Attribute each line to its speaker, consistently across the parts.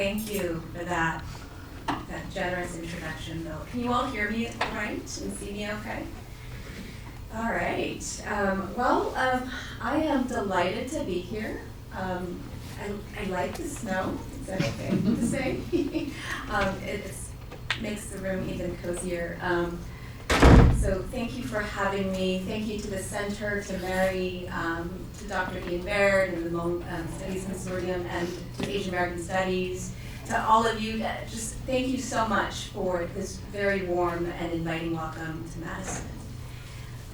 Speaker 1: Thank you for that generous introduction, Bill. Can you all hear me all right and see me okay? All right. I am delighted to be here. I like the snow. Is that okay to say? It makes the room even cozier. So thank you for having me. Thank you to the center, to Mary, to Dr. Ian Baird and the Hmong Studies Consortium, and to Asian American Studies, to all of you. Just thank you so much for this very warm and inviting welcome to Madison.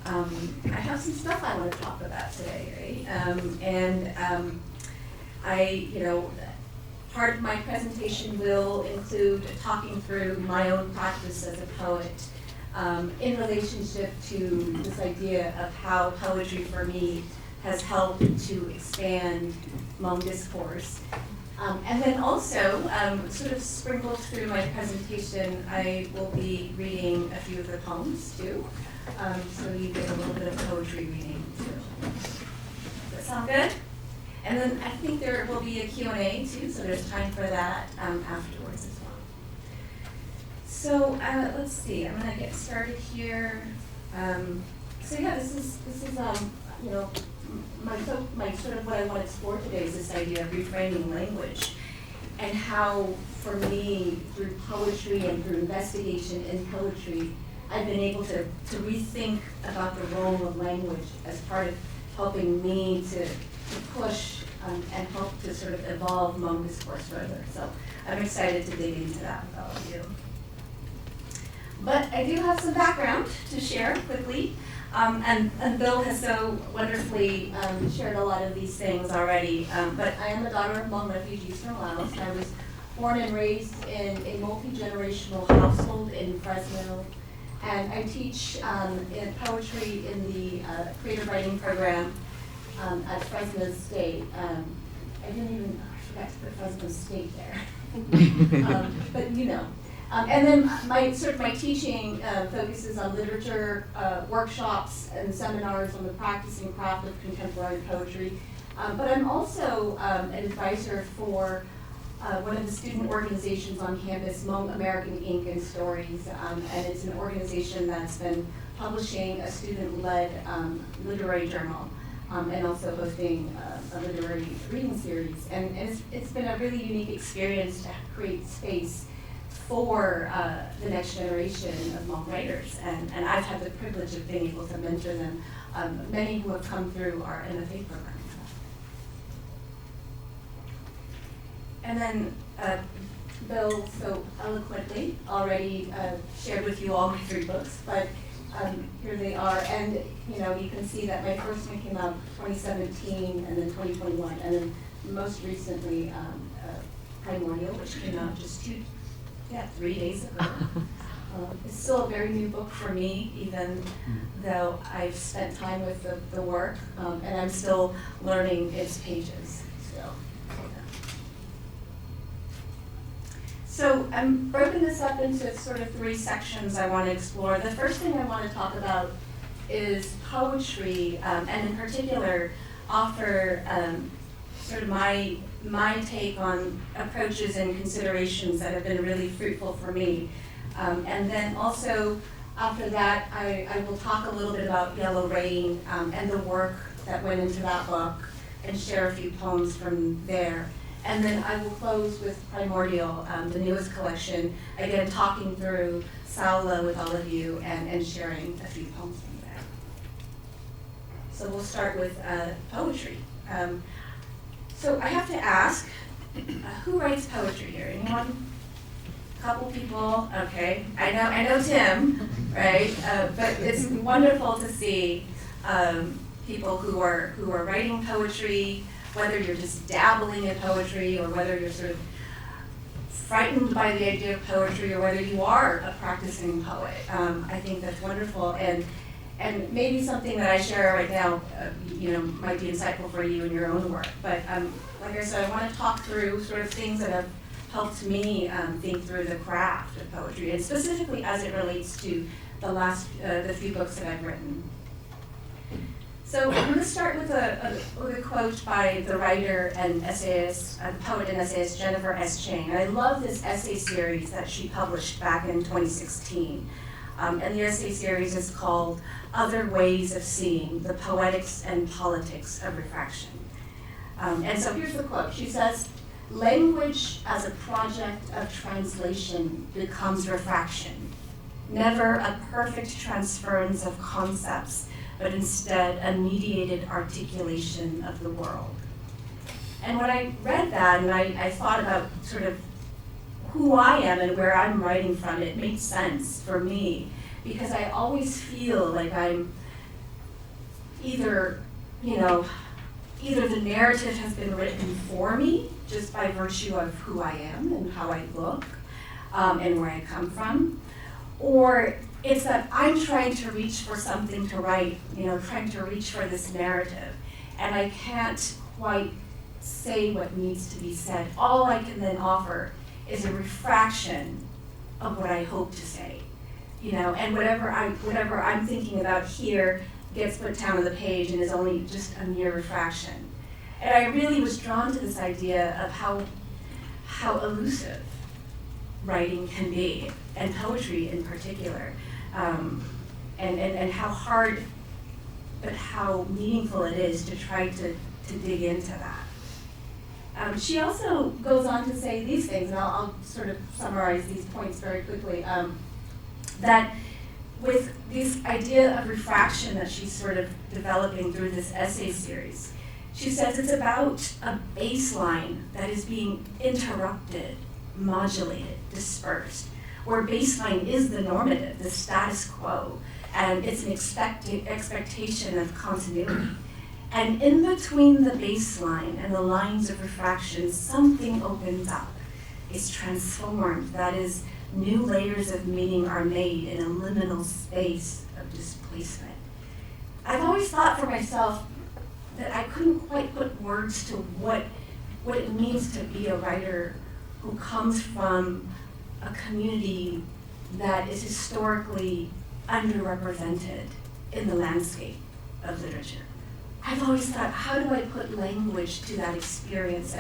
Speaker 1: I have some stuff I want to talk about today, right? Part of my presentation will include talking through my own practice as a poet in relationship to this idea of how poetry for me has helped to expand Hmong discourse. And then also, sort of sprinkled through my presentation, I will be reading a few of the poems too. So you get a little bit of poetry reading too. Does that sound good? And then I think there will be a Q&A too, so there's time for that afterwards as well. So let's see, I'm gonna get started here. This is my sort of what I want to explore today is this idea of reframing language, and how, for me, through poetry and through investigation in poetry, I've been able to rethink about the role of language as part of helping me to push and help to sort of evolve Hmong discourse further. So I'm excited to dig into that with all of you. But I do have some background to share quickly. And Bill has so wonderfully shared a lot of these things already. But I am a daughter of Hmong refugees from Laos. I was born and raised in a multi-generational household in Fresno. And I teach in poetry in the creative writing program at Fresno State. I forgot to put Fresno State there. But you know. And then my teaching focuses on literature, workshops and seminars on the practice and craft of contemporary poetry. But I'm also an advisor for one of the student organizations on campus, Hmong American Ink and Stories. And it's an organization that's been publishing a student-led literary journal and also hosting a literary reading series. And it's been a really unique experience to create space for the next generation of Hmong writers, and I've had the privilege of being able to mentor them. Many who have come through our MFA program. And then Bill so eloquently already shared with you all my 3 books, but here they are. And you can see that my first one came out 2017, and then 2021, and then most recently Primordial, which came out just 3 days ago. It's still a very new book for me, even though I've spent time with the work, and I'm still learning its pages. So I'm broken this up into sort of 3 sections I want to explore. The first thing I want to talk about is poetry, and in particular offer sort of my take on approaches and considerations that have been really fruitful for me. And then also after that, I will talk a little bit about Yellow Rain and the work that went into that book and share a few poems from there. And then I will close with Primordial, the newest collection, again talking through Saola with all of you and sharing a few poems from there. So we'll start with poetry. So I have to ask, who writes poetry here? Anyone? A couple people, okay. I know Tim, right? But it's wonderful to see people who are writing poetry, whether you're just dabbling in poetry or whether you're sort of frightened by the idea of poetry or whether you are a practicing poet. I think that's wonderful. And maybe something that I share right now, might be insightful for you in your own work. But like I said, I want to talk through sort of things that have helped me think through the craft of poetry, and specifically as it relates to the few books that I've written. So I'm going to start with a quote by the writer and essayist, poet and essayist Jennifer S. Chang. And I love this essay series that she published back in 2016. And the essay series is called Other Ways of Seeing, the Poetics and Politics of Refraction. And so here's the quote. She says, "Language as a project of translation becomes refraction, never a perfect transference of concepts, but instead a mediated articulation of the world." And when I read that and I thought about sort of who I am and where I'm writing from, it made sense for me, because I always feel like I'm either the narrative has been written for me just by virtue of who I am and how I look and where I come from, or it's that I'm trying to reach for something to write, trying to reach for this narrative, and I can't quite say what needs to be said. All I can then offer is a refraction of what I hope to say, and whatever I'm thinking about here gets put down on the page and is only just a mere refraction. And I really was drawn to this idea of how elusive writing can be, and poetry in particular, and how hard but how meaningful it is to try to dig into that. She also goes on to say these things, and I'll sort of summarize these points very quickly, that with this idea of refraction that she's sort of developing through this essay series, she says it's about a baseline that is being interrupted, modulated, dispersed, where baseline is the normative, the status quo, and it's an expectation of continuity. And in between the baseline and the lines of refraction, something opens up. It's transformed. That is, new layers of meaning are made in a liminal space of displacement. I've always thought for myself that I couldn't quite put words to what it means to be a writer who comes from a community that is historically underrepresented in the landscape of literature. I've always thought, how do I put language to that experience?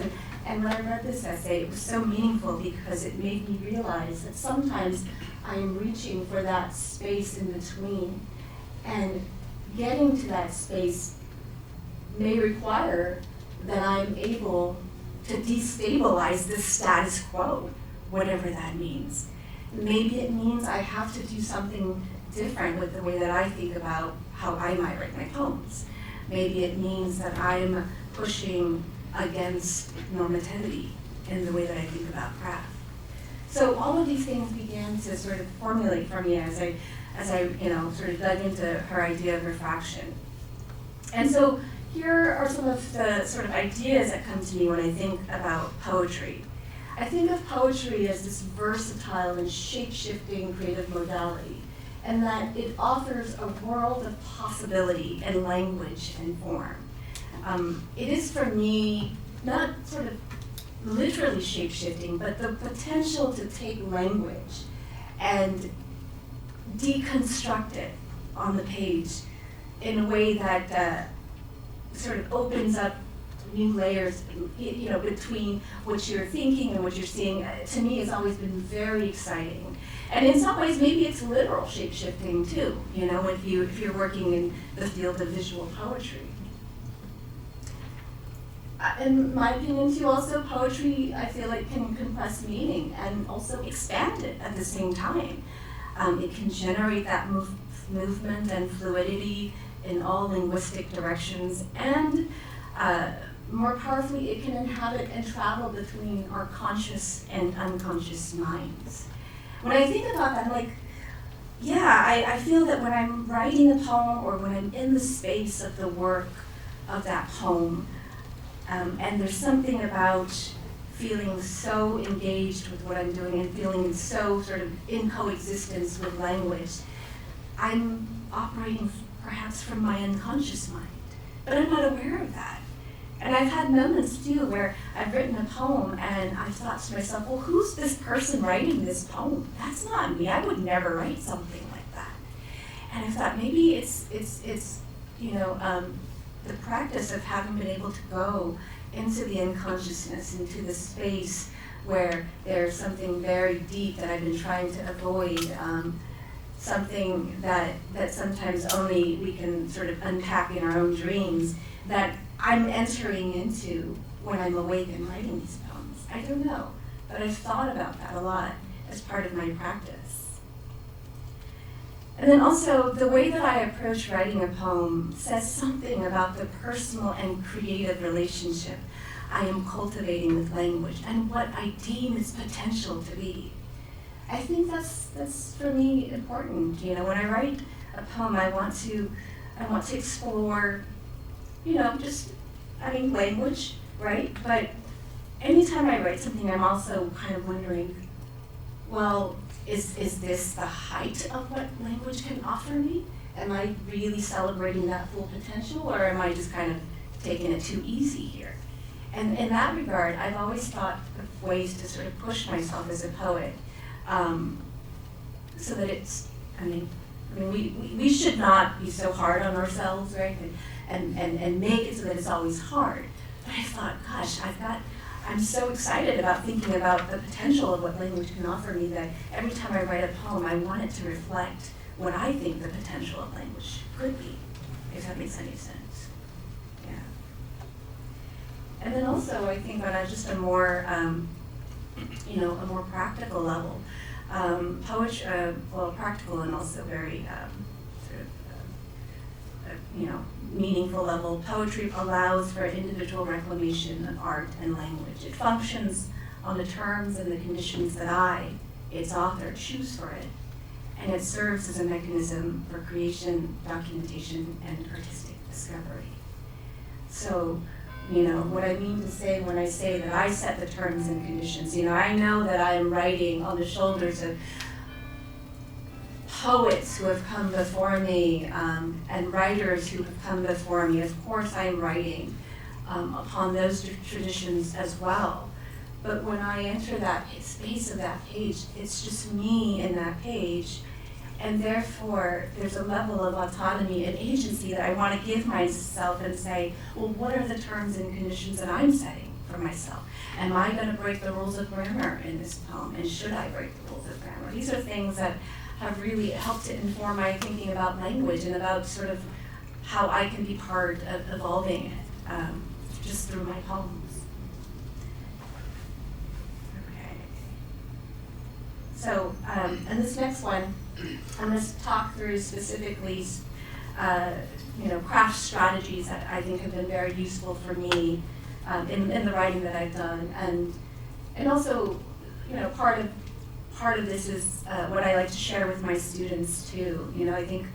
Speaker 1: And when I read this essay, it was so meaningful because it made me realize that sometimes I am reaching for that space in between, and getting to that space may require that I'm able to destabilize this status quo, whatever that means. Maybe it means I have to do something different with the way that I think about how I might write my poems. Maybe it means that I'm pushing against normativity in the way that I think about craft. So all of these things began to sort of formulate for me as I sort of dug into her idea of refraction. And so here are some of the sort of ideas that come to me when I think about poetry. I think of poetry as this versatile and shape-shifting creative modality, and that it offers a world of possibility in language and form. It is for me not sort of literally shape-shifting, but the potential to take language and deconstruct it on the page in a way that sort of opens up new layers, between what you're thinking and what you're seeing. To me, it's always been very exciting. And in some ways, maybe it's literal shape-shifting too, if you're working in the field of visual poetry. In my opinion too, also, poetry, I feel like, can compress meaning and also expand it at the same time. It can generate that movement and fluidity in all linguistic directions, and more powerfully, it can inhabit and travel between our conscious and unconscious minds. When I think about that, I'm like, I feel that when I'm writing a poem or when I'm in the space of the work of that poem, and there's something about feeling so engaged with what I'm doing and feeling so sort of in coexistence with language, I'm operating perhaps from my unconscious mind, but I'm not aware of that. And I've had moments too where I've written a poem and I've thought to myself, well, who's this person writing this poem? That's not me. I would never write something like that. And I thought maybe it's the practice of having been able to go into the unconsciousness, into the space where there's something very deep that I've been trying to avoid, something that sometimes only we can sort of unpack in our own dreams, that I'm entering into when I'm awake and writing these poems. I don't know, but I've thought about that a lot as part of my practice. And then also, the way that I approach writing a poem says something about the personal and creative relationship I am cultivating with language and what I deem its potential to be. I think that's for me important. When I write a poem, I want to explore, language, right? But anytime I write something, I'm also kind of wondering, well, is this the height of what language can offer me? Am I really celebrating that full potential, or am I just kind of taking it too easy here? And in that regard, I've always thought of ways to sort of push myself as a poet, so that it's, we should not be so hard on ourselves, right? And make it so that it's always hard. But I thought, gosh, I'm so excited about thinking about the potential of what language can offer me that every time I write a poem, I want it to reflect what I think the potential of language could be, if that makes any sense. Yeah. And then also, I think on a more practical level, poetry, practical and also very meaningful level, poetry allows for individual reclamation of art and language. It functions on the terms and the conditions that I, its author, choose for it, and it serves as a mechanism for creation, documentation, and artistic discovery. So, what I mean to say when I say that I set the terms and conditions, I know that I am writing on the shoulders of poets who have come before me, and writers who have come before me. Of course, I am writing upon those traditions as well. But when I enter that space of that page, it's just me in that page, and therefore there's a level of autonomy and agency that I want to give myself and say, well, what are the terms and conditions that I'm setting for myself? Am I going to break the rules of grammar in this poem, and should I break the rules of grammar? These are things that have really helped to inform my thinking about language and about sort of how I can be part of evolving it, just through my poems. Okay. So, and this next one, I'm going to talk through specifically, craft strategies that I think have been very useful for me in the writing that I've done, and also, part of this is what I like to share with my students too. I think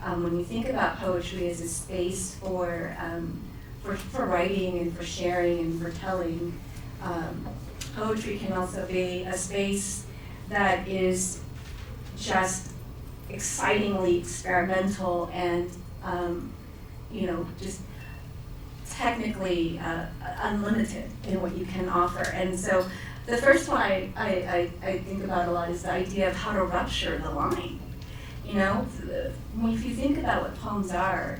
Speaker 1: when we think about poetry as a space for writing and for sharing and for telling, poetry can also be a space that is just excitingly experimental and just technically unlimited in what you can offer. And so the first one I think about a lot is the idea of how to rupture the line. If you think about what poems are,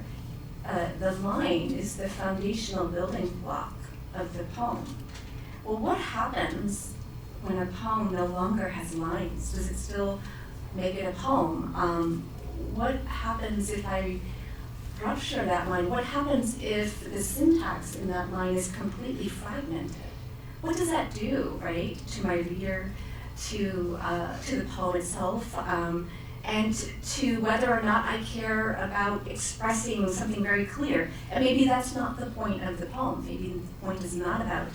Speaker 1: the line is the foundational building block of the poem. Well, what happens when a poem no longer has lines? Does it still make it a poem? What happens if I rupture that line? What happens if the syntax in that line is completely fragmented? What does that do, right, to my reader, to the poem itself, and to whether or not I care about expressing something very clear? And maybe that's not the point of the poem. Maybe the point is not about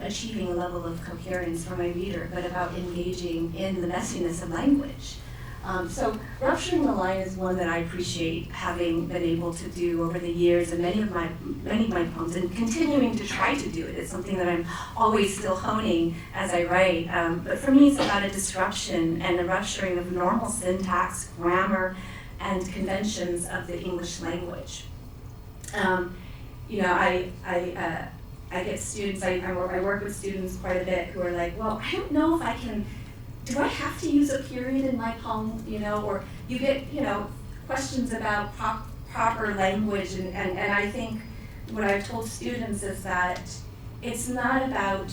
Speaker 1: achieving a level of coherence for my reader, but about engaging in the messiness of language. So rupturing the line is one that I appreciate having been able to do over the years in many of my poems, and continuing to try to do it. It's something that I'm always still honing as I write. But for me, it's about a disruption and a rupturing of normal syntax, grammar, and conventions of the English language. I get students, I work with students quite a bit who are like, well, I don't know if I can, do I have to use a period in my poem, or you get, questions about proper language, and I think what I've told students is that it's not about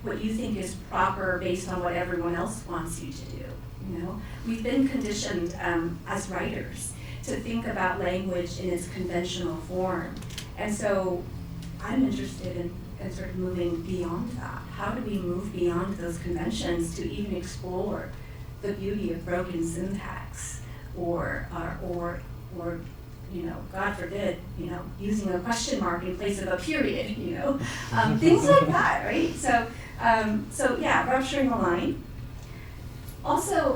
Speaker 1: what you think is proper based on what everyone else wants you to do. You know, we've been conditioned as writers to think about language in its conventional form, and so I'm interested in sort of moving beyond that. How do we move beyond those conventions to even explore the beauty of broken syntax, or you know, God forbid, you know, using a question mark in place of a period, you know, things like that, right? So yeah, rupturing the line. Also,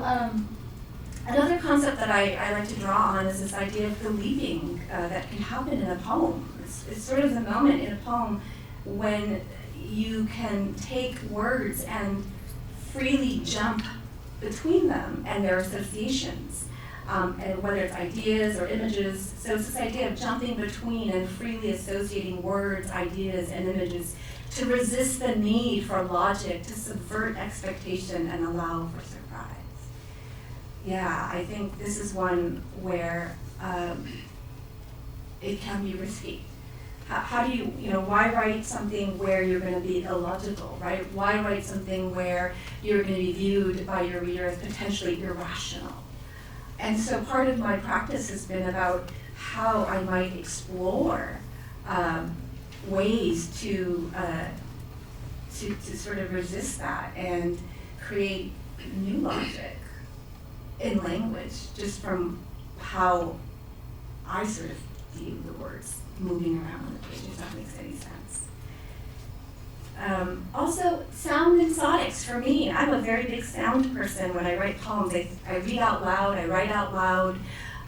Speaker 1: another concept that I like to draw on is this idea of the leaping that can happen in a poem. It's sort of the moment in a poem when you can take words and freely jump between them and their associations, and whether it's ideas or images. So it's this idea of jumping between and freely associating words, ideas, and images to resist the need for logic, to subvert expectation and allow for surprise. Yeah, I think this is one where it can be risky. How do you know, why write something where you're going to be illogical, right? Why write something where you're going to be viewed by your reader as potentially irrational? And so part of my practice has been about how I might explore ways to sort of resist that and create new logic in language, just from how I sort of view the words moving around on the page, if that makes any sense. Also, sound and sonics for me. I'm a very big sound person when I write poems. I read out loud, I write out loud,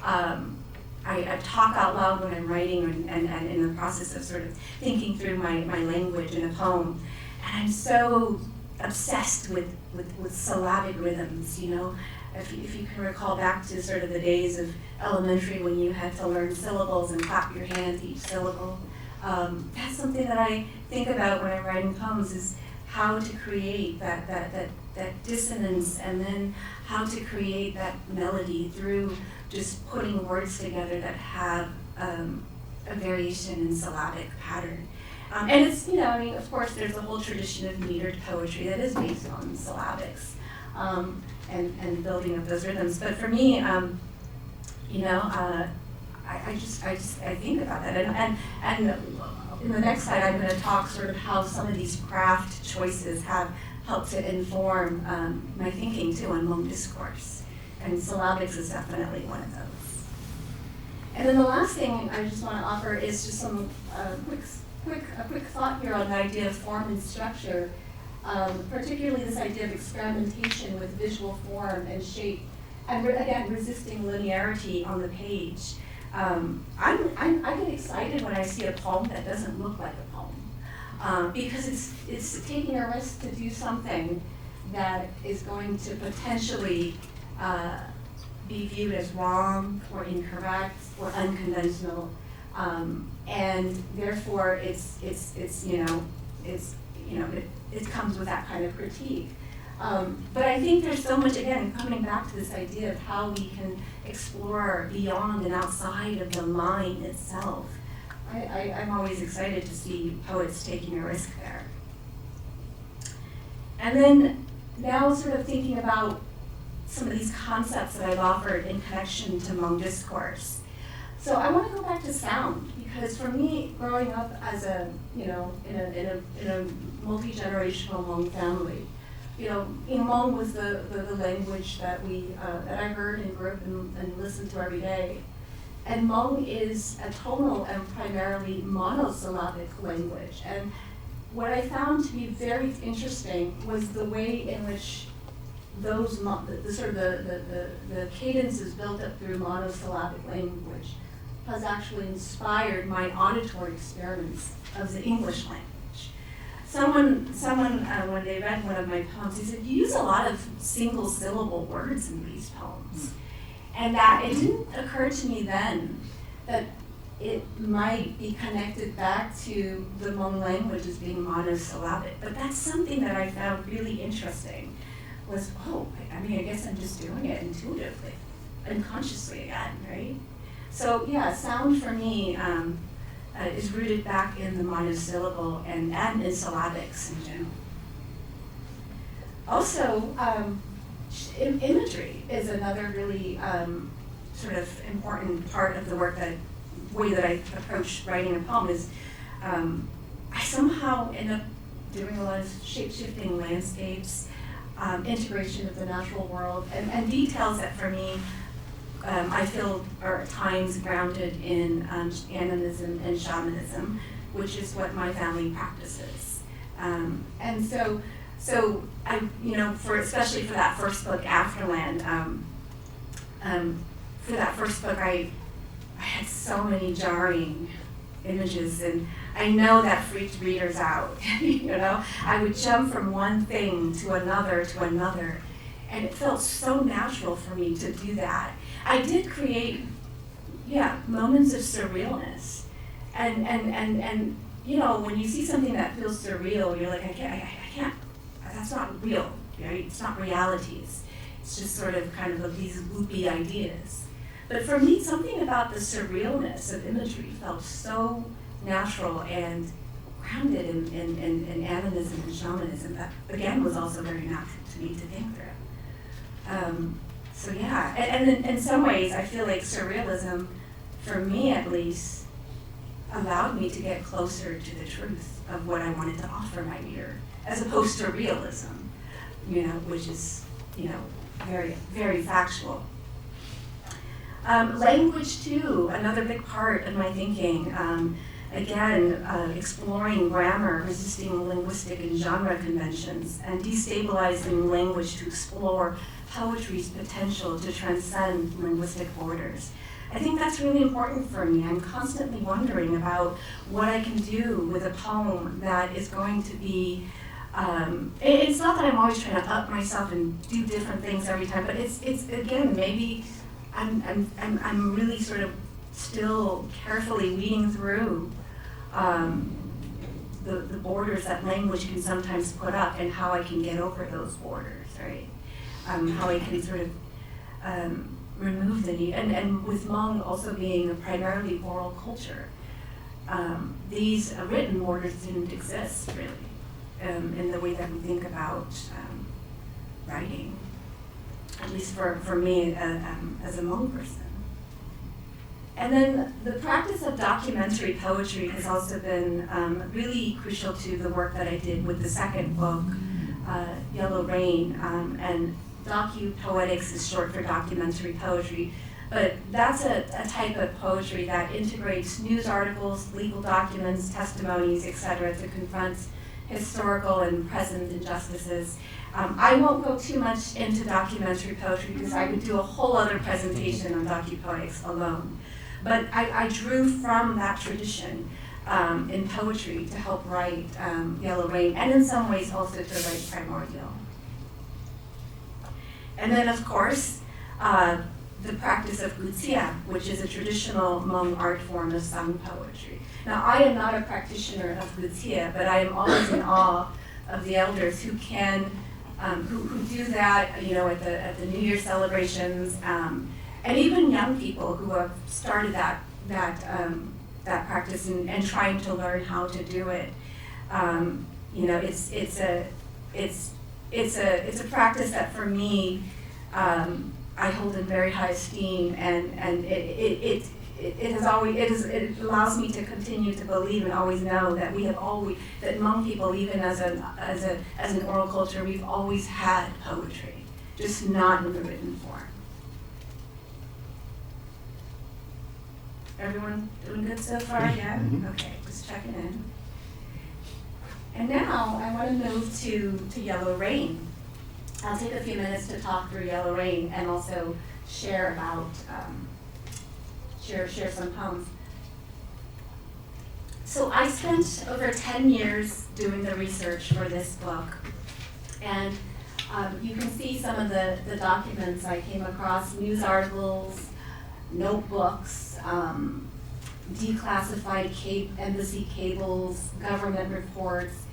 Speaker 1: I talk out loud when I'm writing, and in the process of sort of thinking through my language in a poem. And I'm so obsessed with syllabic rhythms, you know. If you can recall back to sort of the days of elementary when you had to learn syllables and clap your hands each syllable. That's something that I think about when I'm writing poems, is how to create that dissonance, and then how to create that melody through just putting words together that have a variation in syllabic pattern. And it's, you know, I mean, of course, there's a whole tradition of metered poetry that is based on syllabics. And building up those rhythms. But for me, you know, I think about that. And in the next slide, I'm going to talk sort of how some of these craft choices have helped to inform my thinking too on Hmong discourse. And syllabics is definitely one of those. And then the last thing I just want to offer is just some quick thought here on the idea of form and structure. Particularly this idea of experimentation with visual form and shape, and again, resisting linearity on the page. I get excited when I see a poem that doesn't look like a poem, because it's taking a risk to do something that is going to potentially be viewed as wrong or incorrect or unconventional, and therefore it comes with that kind of critique. But I think there's so much, again, coming back to this idea of how we can explore beyond and outside of the line itself. I'm always excited to see poets taking a risk there. And then now sort of thinking about some of these concepts that I've offered in connection to Hmong discourse. So I want to go back to sound, because for me, growing up as a, you know, in a multi-generational Hmong family, you know, Hmong was the language that I heard and grew up and listened to every day. And Hmong is a tonal and primarily monosyllabic language. And what I found to be very interesting was the way in which those the cadence is built up through monosyllabic language has actually inspired my auditory experiments of the English language. Someone when they read one of my poems, he said, "You use a lot of single syllable words in these poems." And that it didn't occur to me then that it might be connected back to the Hmong language as being monosyllabic. But that's something that I found really interesting, I guess I'm just doing it intuitively, unconsciously again, right? So yeah, sound for me is rooted back in the monosyllable and in syllabics in general. Also, imagery is another really sort of important part of the way that I approach writing a poem is I somehow end up doing a lot of shape-shifting landscapes, integration of the natural world, and details that for me I feel are at times grounded in animism and shamanism, which is what my family practices. And so I, especially for that first book, Afterland, for that first book, I had so many jarring images, and I know that freaked readers out. I would jump from one thing to another, and it felt so natural for me to do that. I did create, moments of surrealness, and when you see something that feels surreal, you're like, I can't. That's not real, right? It's not realities. It's just sort of kind of these loopy ideas. But for me, something about the surrealness of imagery felt so natural and grounded in animism and shamanism that, again, was also very natural to me to think through. So yeah, and in some ways, I feel like surrealism, for me at least, allowed me to get closer to the truth of what I wanted to offer my reader, as opposed to realism, which is, very, very factual. Language too, another big part of my thinking. Again, exploring grammar, resisting linguistic and genre conventions, and destabilizing language to explore poetry's potential to transcend linguistic borders. I think that's really important for me. I'm constantly wondering about what I can do with a poem that is going to be, it's not that I'm always trying to up myself and do different things every time, but it's again, maybe I'm really sort of still carefully weeding through the borders that language can sometimes put up and how I can get over those borders, right? How I can sort of remove the need, and with Hmong also being a primarily oral culture, these written borders didn't exist really in the way that we think about writing, at least for me as a Hmong person. And then the practice of documentary poetry has also been really crucial to the work that I did with the second book, Yellow Rain, and Poetics is short for documentary poetry, but that's a type of poetry that integrates news articles, legal documents, testimonies, etc., to confront historical and present injustices. I won't go too much into documentary poetry because I would do a whole other presentation on docu-poetics alone. But I drew from that tradition in poetry to help write Yellow Rain, and in some ways also to write Primordial. And then, of course, the practice of gutia, which is a traditional Hmong art form of Vang poetry. Now, I am not a practitioner of gutia, but I am always in awe of the elders who can, who do that, at the New Year celebrations, and even young people who have started that practice and trying to learn how to do it. It's a practice that for me I hold in very high esteem, and it allows me to continue to believe and always know that that Hmong people, even as an oral culture, we've always had poetry, just not in the written form. Everyone doing good so far? Yeah? Okay, just checking in. And now I want to move to Yellow Rain. I'll take a few minutes to talk through Yellow Rain and also share about, share some poems. So I spent over 10 years doing the research for this book. And you can see some of the documents I came across, news articles, notebooks, declassified embassy cables, government reports.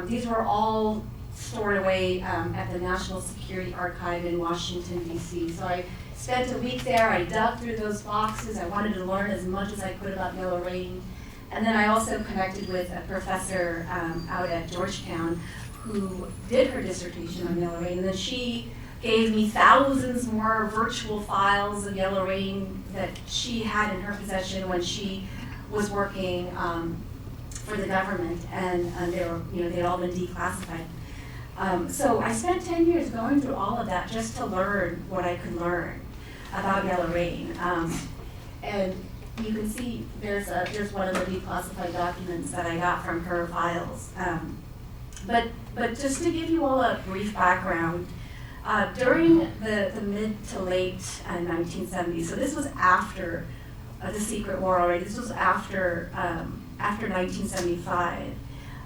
Speaker 1: These were all stored away at the National Security Archive in Washington, D.C. So I spent a week there. I dug through those boxes. I wanted to learn as much as I could about yellow rain. And then I also connected with a professor out at Georgetown who did her dissertation on yellow rain. And then she gave me thousands more virtual files of yellow rain that she had in her possession when she was working for the government, and they were, they'd all been declassified. So I spent 10 years going through all of that just to learn what I could learn about yellow rain. And you can see there's one of the declassified documents that I got from her files. But just to give you all a brief background, during the mid to late 1970s, so this was after the Secret War already, this was after 1975,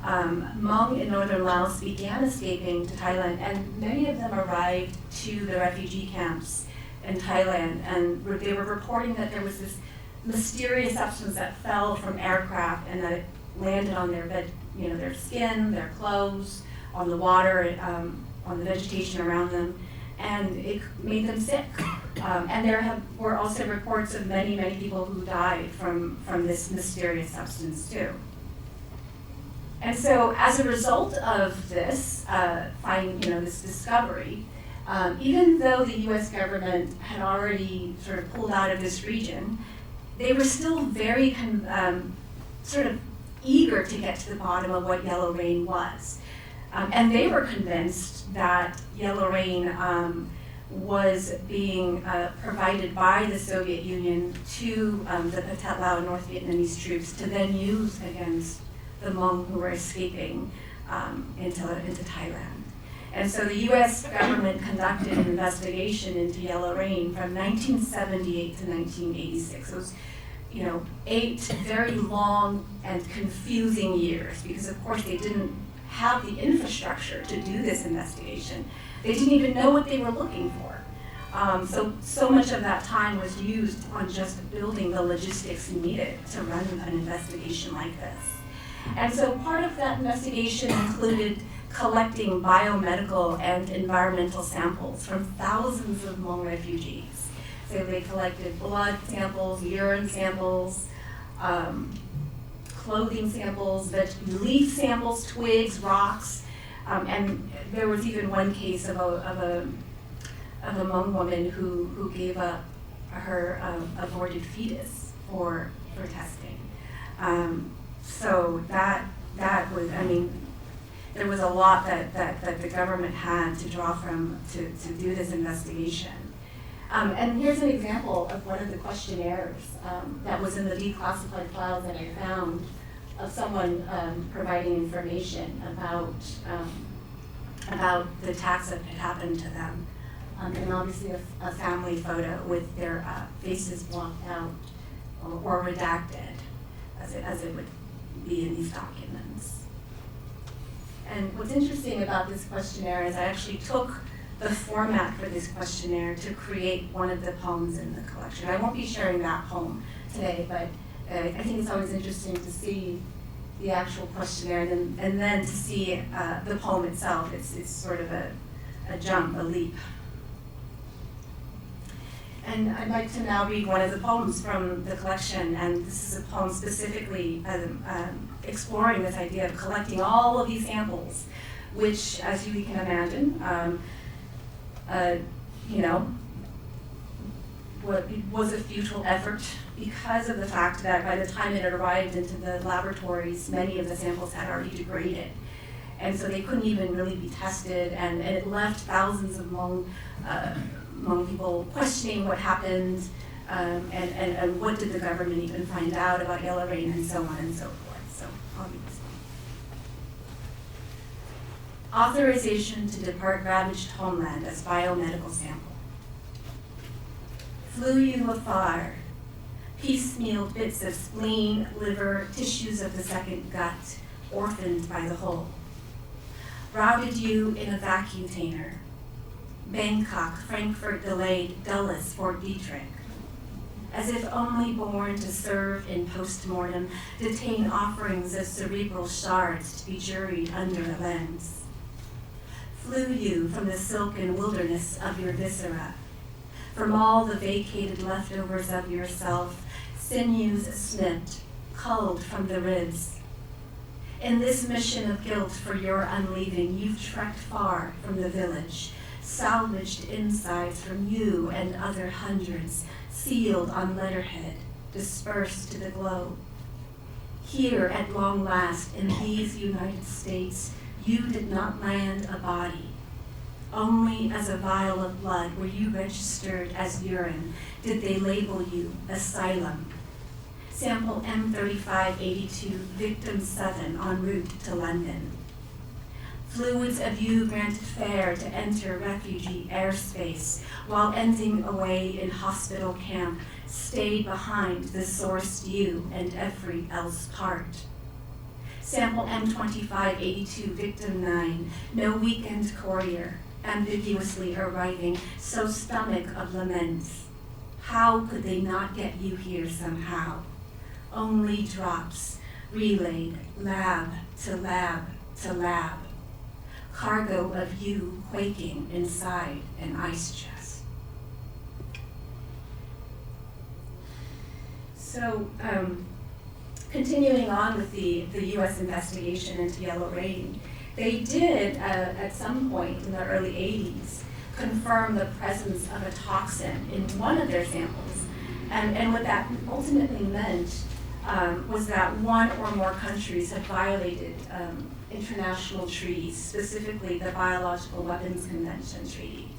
Speaker 1: Hmong in northern Laos began escaping to Thailand, and many of them arrived to the refugee camps in Thailand, and they were reporting that there was this mysterious substance that fell from aircraft and that it landed on their their skin, their clothes, on the water, on the vegetation around them, and it made them sick. And there were also reports of many, many people who died from this mysterious substance too. And so as a result of this, this discovery, even though the US government had already sort of pulled out of this region, they were still very sort of eager to get to the bottom of what yellow rain was. And they were convinced that yellow rain was being provided by the Soviet Union to the Pathet Lao North Vietnamese troops to then use against the Hmong who were escaping into Thailand. And so the US government conducted an investigation into yellow rain from 1978 to 1986. It was 8 very long and confusing years, because of course they didn't have the infrastructure to do this investigation. They didn't even know what they were looking for. So much of that time was used on just building the logistics needed to run an investigation like this. And so part of that investigation included collecting biomedical and environmental samples from thousands of Hmong refugees. So they collected blood samples, urine samples, clothing samples, leaf samples, twigs, rocks, and there was even one case of a Hmong woman who gave up her aborted fetus for testing. So that was, there was a lot that the government had to draw from to do this investigation. And here's an example of one of the questionnaires that was in the declassified files that I found of someone providing information about the attacks that had happened to them. And obviously a family photo with their faces blocked out or redacted, as it would be in these documents. And what's interesting about this questionnaire is I actually took the format for this questionnaire to create one of the poems in the collection. I won't be sharing that poem today, but I think it's always interesting to see the actual questionnaire and then to see the poem itself. It's sort of a jump, a leap. And I'd like to now read one of the poems from the collection, and this is a poem specifically exploring this idea of collecting all of these samples, which, as you can imagine, was a futile effort because of the fact that by the time it had arrived into the laboratories, many of the samples had already degraded. And so they couldn't even really be tested, and it left thousands of Hmong people questioning what happened, and what did the government even find out about yellow rain, and so on and so forth. So I'll read this one. Authorization to depart ravaged homeland as biomedical sample. Flew you afar, piecemealed bits of spleen, liver, tissues of the second gut, orphaned by the whole. Routed you in a vacutainer. Bangkok, Frankfurt delayed, Dulles, Fort Detrick. As if only born to serve in post-mortem, detain offerings of cerebral shards to be juried under a lens. flew you from the silken wilderness of your viscera, from all the vacated leftovers of yourself, sinews snipped, culled from the ribs. In this mission of guilt for your unleaving, you've trekked far from the village, salvaged insides from you and other hundreds, sealed on letterhead, dispersed to the globe. Here, at long last, in these United States, you did not land a body. Only as a vial of blood were you registered as urine, did they label you asylum. Sample M3582, victim 7, en route to London. Fluids of you granted fare to enter refugee airspace, while ending away in hospital camp, stayed behind the sourced you and every else part. Sample M2582, victim 9, no weekend courier, ambiguously arriving, so stomach of laments. How could they not get you here somehow? Only drops, relayed, lab to lab to lab. Cargo of you quaking inside an ice chest. So, continuing on with the US investigation into yellow rain, they did, at some point in the early 80s, confirm the presence of a toxin in one of their samples. And what that ultimately meant was that one or more countries had violated international treaties, specifically the Biological Weapons Convention Treaty.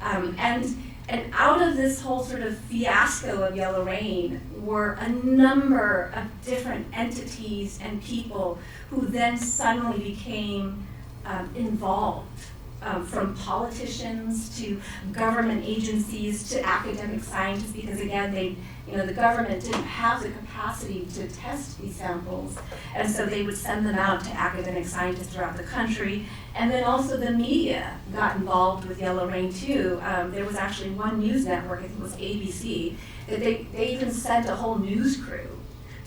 Speaker 1: And out of this whole sort of fiasco of yellow rain were a number of different entities and people who then suddenly became involved, from politicians to government agencies to academic scientists, because again, the government didn't have the capacity to test these samples, and so they would send them out to academic scientists throughout the country. And then also the media got involved with yellow rain too. There was actually one news network, I think it was ABC, that they even sent a whole news crew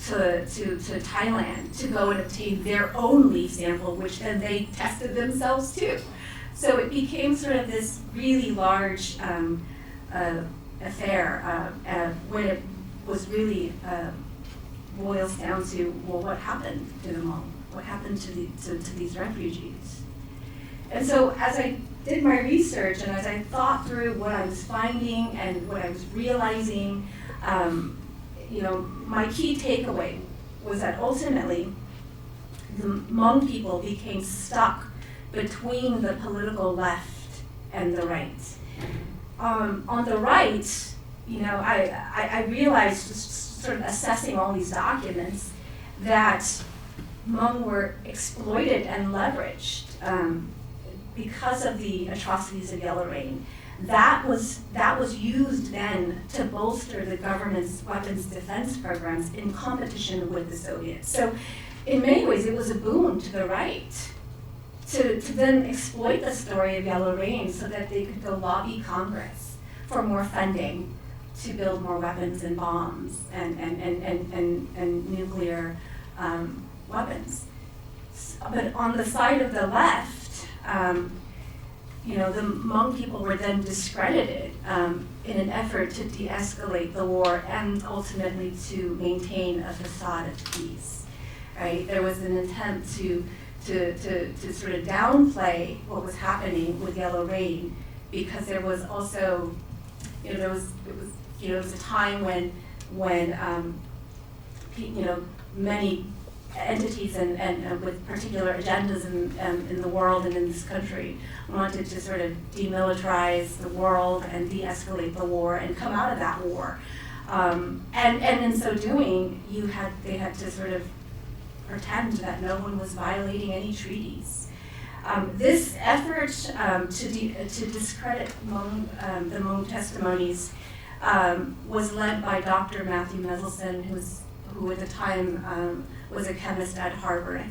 Speaker 1: to Thailand to go and obtain their own leaf sample, which then they tested themselves too. So it became sort of this really large affair when it was really boils down to, well, what happened to the Hmong? What happened to these refugees? And so as I did my research and as I thought through what I was finding and what I was realizing, my key takeaway was that ultimately the Hmong people became stuck between the political left and the right. On the right, I realized, just sort of assessing all these documents, that Hmong were exploited and leveraged because of the atrocities of yellow rain. That was used then to bolster the government's weapons defense programs in competition with the Soviets. So in many ways, it was a boon to the right to then exploit the story of yellow rain so that they could go lobby Congress for more funding to build more weapons and bombs and nuclear weapons. But on the side of the left, the Hmong people were then discredited in an effort to de-escalate the war and ultimately to maintain a facade of peace. Right? There was an attempt to sort of downplay what was happening with yellow rain, because there was also, it was a time when many entities and with particular agendas in the world and in this country wanted to sort of demilitarize the world and de-escalate the war and come out of that war. And in so doing, they had to sort of pretend that no one was violating any treaties. This effort to discredit the Hmong testimonies was led by Dr. Matthew Meselson, who at the time was a chemist at Harvard.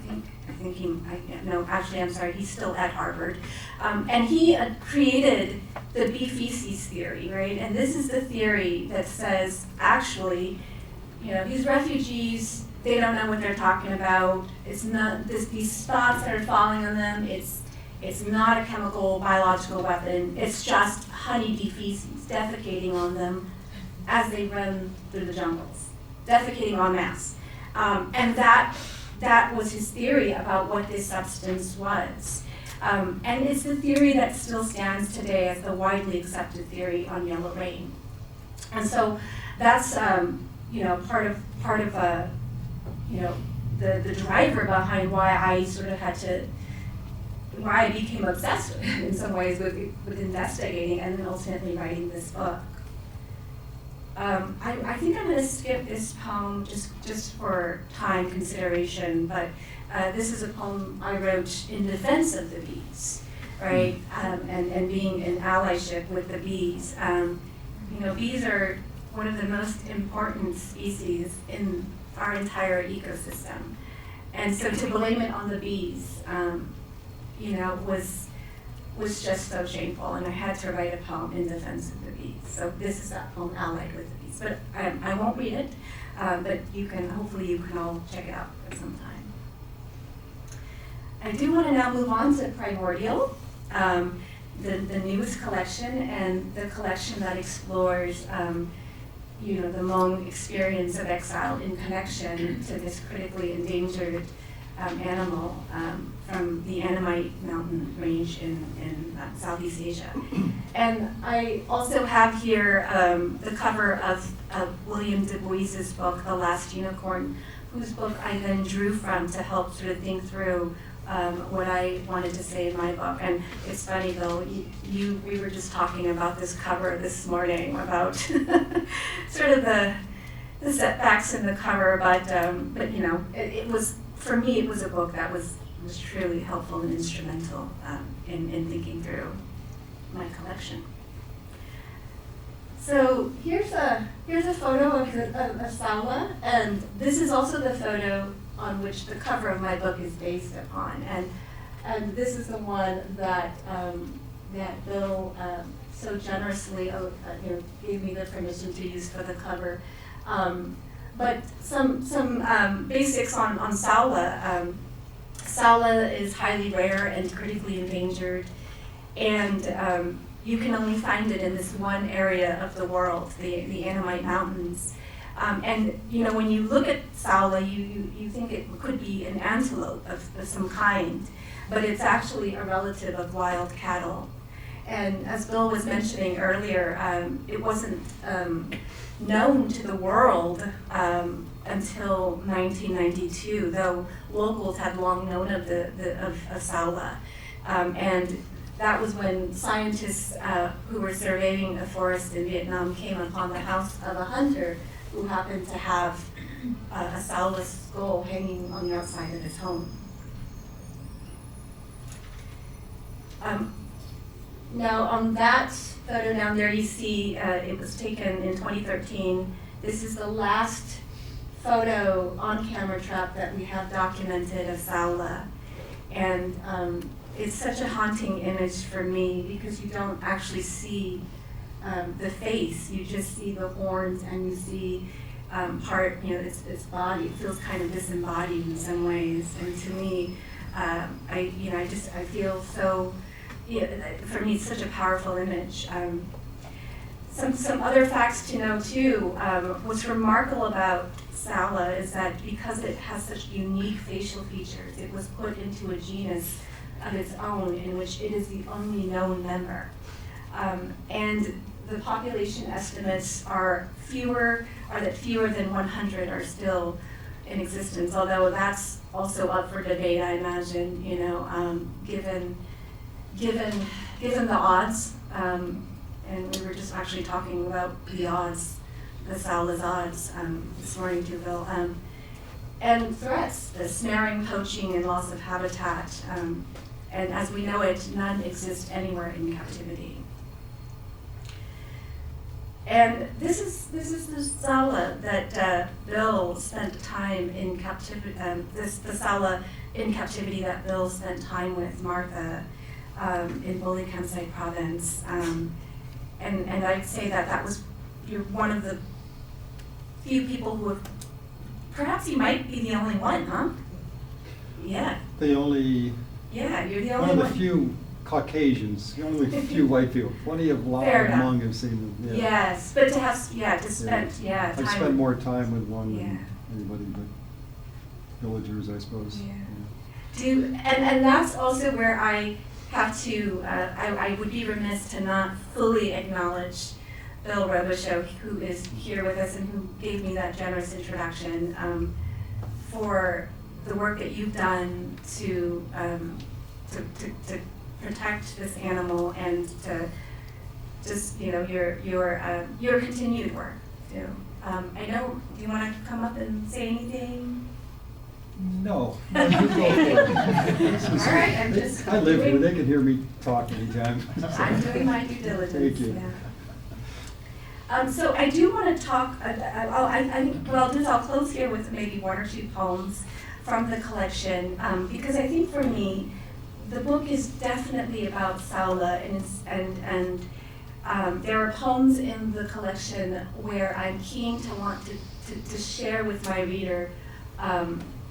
Speaker 1: He's still at Harvard. And he created the bee feces theory, right? And this is the theory that says, actually, these refugees, they don't know what they're talking about. It's not these spots that are falling on them. It's It's not a chemical, biological weapon. It's just honeybee feces defecating on them as they run through the jungles, defecating en masse. And that was his theory about what this substance was. And it's the theory that still stands today as the widely accepted theory on yellow rain. And so that's part of the driver behind why I sort of why I became obsessed in some ways with investigating and then ultimately writing this book. I think I'm going to skip this poem just for time consideration, but this is a poem I wrote in defense of the bees, right? And being in allyship with the bees. Bees are one of the most important species in our entire ecosystem. And so to blame it on the bees, was just so shameful, and I had to write a poem in defense of the bees. So this is that poem, Allied with the Bees. But I won't read it, but hopefully you can all check it out at some time. I do want to now move on to Primordial, the newest collection, and the collection that explores the Hmong experience of exile in connection to this critically endangered animal from the Annamite mountain range in Southeast Asia. And I also have here the cover of William Du Bois's book, The Last Unicorn, whose book I then drew from to help sort of think through what I wanted to say in my book. And it's funny though, we were just talking about this cover this morning, about sort of the setbacks in the cover, but it was, for me, it was a book that was truly helpful and instrumental in thinking through my collection. So here's a photo of Saola, and this is also the photo on which the cover of my book is based upon, and this is the one that Bill so generously gave me the permission to use for the cover. But some basics on Saola. Saola is highly rare and critically endangered, and you can only find it in this one area of the world, the Annamite Mountains. And when you look at Saola, you think it could be an antelope of some kind, but it's actually a relative of wild cattle. And as Bill was mentioning earlier, it wasn't known to the world until 1992, though locals had long known of Saola. And that was when scientists who were surveying a forest in Vietnam came upon the house of a hunter who happened to have a Saola skull hanging on the outside of his home. Now on that photo down there you see it was taken in 2013. This is the last photo on camera trap that we have documented of Saola. And it's such a haunting image for me because you don't actually see the face, you just see the horns and you see its body. It feels kind of disembodied in some ways. And to me, I feel so, for me it's such a powerful image. Some other facts to know too, what's remarkable about Saola is that because it has such unique facial features, it was put into a genus of its own in which it is the only known member. And the population estimates are that fewer than 100 are still in existence, although that's also up for debate, I imagine, given the odds. And we were just actually talking about the odds, the Saola's odds this morning too, Bill. And threats, the snaring, poaching, and loss of habitat. And as we know it, none exist anywhere in captivity. And this is the Saola that Bill spent time in captivity. The Saola in captivity that Bill spent time with Martha in Boli Kansai province. And I'd say you're one of the few people who have, perhaps you might be the only one, huh? Yeah.
Speaker 2: The only
Speaker 1: Yeah, you're the
Speaker 2: One
Speaker 1: only
Speaker 2: of
Speaker 1: one.
Speaker 2: the few Caucasians, only a few white people. Plenty of Lao
Speaker 1: Fair
Speaker 2: and
Speaker 1: enough.
Speaker 2: Hmong have seen them. Yeah.
Speaker 1: Yes, but to have, to spend,
Speaker 2: I've
Speaker 1: time.
Speaker 2: spent more time with one
Speaker 1: Yeah.
Speaker 2: than anybody but villagers, I suppose.
Speaker 1: Yeah. And that's also where I have to, I would be remiss to not fully acknowledge Bill Robichaux, who is here with us and who gave me that generous introduction, for the work that you've done to protect this animal and to just, your continued work too. I know, do you want to come up and say anything?
Speaker 2: No. No, you go for it.
Speaker 1: All right, I'm just
Speaker 2: I live here,
Speaker 1: doing-
Speaker 2: they can hear me talk anytime.
Speaker 1: I'm doing my due diligence.
Speaker 2: Thank you.
Speaker 1: Yeah. So I do want to talk, I think what I'll do is I'll close here with maybe one or two poems from the collection, because I think for me, the book is definitely about Saola, and there are poems in the collection where I'm keen to want to share with my reader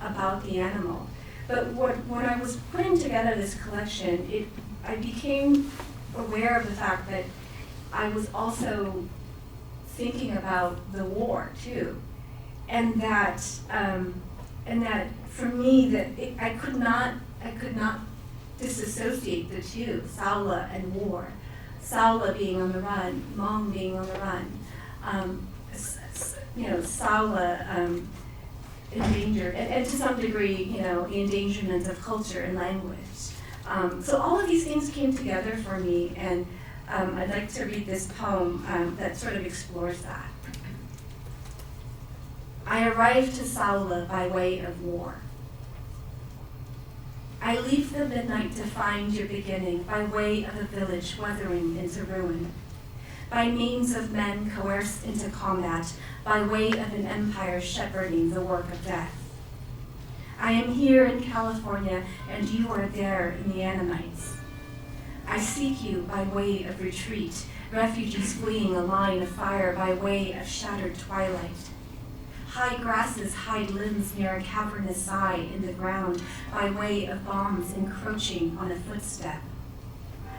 Speaker 1: about the animal. But when I was putting together this collection, I became aware of the fact that I was also thinking about the war too, and that for me that I could not disassociate the two, Saola and war. Saola being on the run, Hmong being on the run, Saola endangered, and to some degree, the endangerment of culture and language. So all of these things came together for me, and I'd like to read this poem that sort of explores that. I arrived to Saola by way of war. I leave the midnight to find your beginning by way of a village weathering into ruin, by means of men coerced into combat, by way of an empire shepherding the work of death. I am here in California, and you are there in the Annamites. I seek you by way of retreat, refugees fleeing a line of fire by way of shattered twilight. High grasses hide limbs near a cavernous eye in the ground by way of bombs encroaching on a footstep.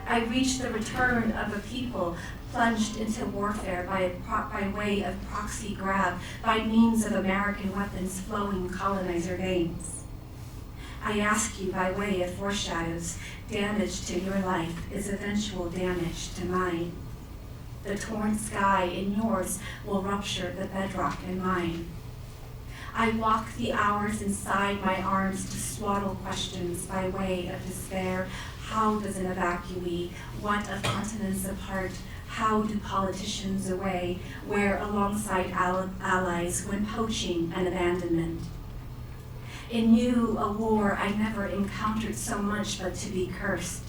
Speaker 1: I reach the return of a people plunged into warfare by way of proxy grab, by means of American weapons flowing colonizer veins. I ask you by way of foreshadows, damage to your life is eventual damage to mine. The torn sky in yours will rupture the bedrock in mine. I walk the hours inside my arms to swaddle questions by way of despair. How does an evacuee, what of continents apart, how do politicians away, where alongside allies when poaching and abandonment? In you, a war I never encountered so much but to be cursed.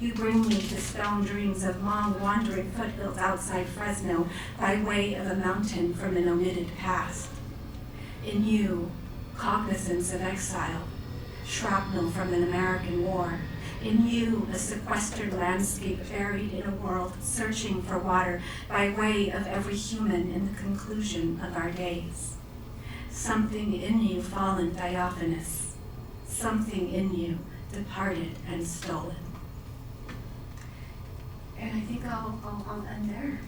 Speaker 1: You bring me to stone dreams of Hmong wandering foothills outside Fresno by way of a mountain from an omitted past. In you, cognizance of exile, shrapnel from an American war. In you, a sequestered landscape buried in a world searching for water by way of every human in the conclusion of our days. Something in you fallen diaphanous, something in you departed and stolen. And I think I'll end there.